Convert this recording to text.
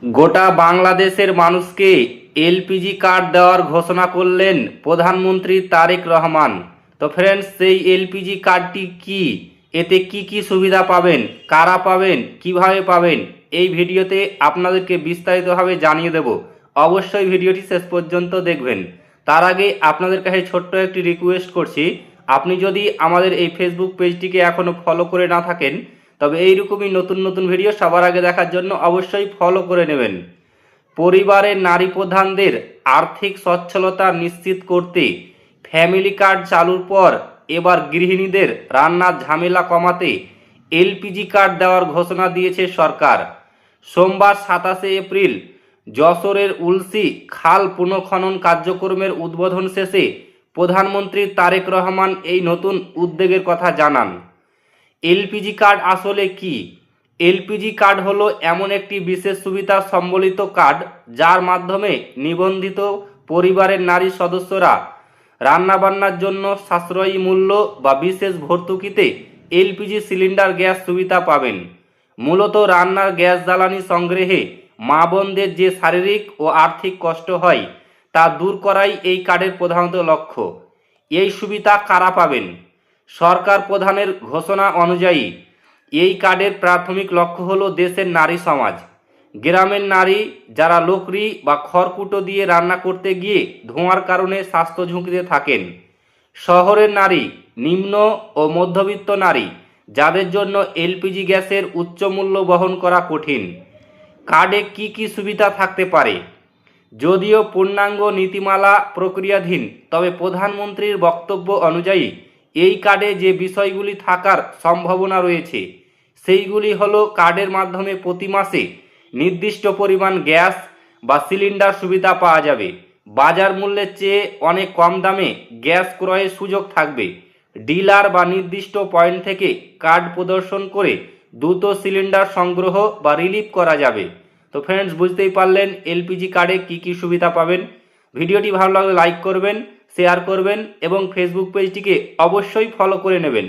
গোটা বাংলাদেশের মানুষকে এলপিজি কার্ড দেওয়ার ঘোষণা করলেন প্রধানমন্ত্রী তারেক রহমান। তো ফ্রেন্ডস, সেই এলপিজি কার্ডটি কি, এতে কি কি সুবিধা পাবেন, কারা পাবেন, কিভাবে পাবেন, এই ভিডিওতে আপনাদেরকে বিস্তারিতভাবে জানিয়ে দেব। অবশ্যই ভিডিওটি শেষ পর্যন্ত দেখবেন। তার আগে আপনাদের কাছে ছোট্ট একটি রিকোয়েস্ট করছি, আপনি যদি আমাদের এই ফেসবুক পেজটিকে এখনও ফলো করে না থাকেন, তবে এইরকমই নতুন নতুন ভিডিও সবার আগে দেখার জন্য অবশ্যই ফলো করে নেবেন। পরিবারের নারী প্রধানদের আর্থিক সচ্ছলতা নিশ্চিত করতে ফ্যামিলি কার্ড চালুর পর এবার গৃহিণীদের রান্নার ঝামেলা কমাতে এলপিজি কার্ড দেওয়ার ঘোষণা দিয়েছে সরকার। সোমবার 27 এপ্রিল যশোরের উলসি খাল পুনঃখনন কার্যক্রমের উদ্বোধন শেষে প্রধানমন্ত্রী তারেক রহমান এই নতুন উদ্যোগের কথা জানান। এলপিজি কার্ড আসলে কি? এলপিজি কার্ড হলো এমন একটি বিশেষ সুবিধা সম্বলিত কার্ড যার মাধ্যমে নিবন্ধিত পরিবারের নারী সদস্যরা রান্নাবান্নার জন্য সাশ্রয়ী মূল্য বা বিশেষ ভর্তুকিতে এলপিজি সিলিন্ডার গ্যাস সুবিধা পাবেন। মূলত রান্নার গ্যাস জ্বালানি সংগ্রহে মা বোনদের যে শারীরিক ও আর্থিক কষ্ট হয় তা দূর করাই এই কার্ডের প্রধানত লক্ষ্য। এই সুবিধা কারা পাবেন? সরকার প্রধানের ঘোষণা অনুযায়ী এই কার্ডের প্রাথমিক লক্ষ্য হলো দেশের নারী সমাজ। গ্রামের নারী যারা লোকরি বা খড়কুটো দিয়ে রান্না করতে গিয়ে ধোঁয়ার কারণে স্বাস্থ্য ঝুঁকিতে থাকেন। শহরের নারী, নিম্ন ও মধ্যবিত্ত নারী যাদের জন্য এলপিজি গ্যাসের উচ্চ মূল্য বহন করা কঠিন। কার্ডে কি কি সুবিধা থাকতে পারে? যদিও পূর্ণাঙ্গ নীতিমালা প্রক্রিয়াধীন, তবে প্রধানমন্ত্রীর বক্তব্য অনুযায়ী এই কার্ডে যে বিষয়গুলি থাকার সম্ভাবনা রয়েছে সেইগুলি হলো, কার্ডের মাধ্যমে প্রতি মাসে নির্দিষ্ট পরিমাণ গ্যাস বা সিলিন্ডার সুবিধা পাওয়া যাবে। বাজার মূল্যের চেয়ে অনেক কম দামে গ্যাস ক্রয়ের সুযোগ থাকবে। ডিলার বা নির্দিষ্ট পয়েন্ট থেকে কার্ড প্রদর্শন করে দ্রুত সিলিন্ডার সংগ্রহ বা রিলিভ করা যাবে। তো ফ্রেন্ডস, বুঝতেই পারলেন এলপিজি কার্ডে কি কি সুবিধা পাবেন। ভিডিওটি ভালো লাগলে লাইক করবেন, শেয়ার করবেন এবং ফেসবুক পেজটিকে অবশ্যই ফলো করে নেবেন।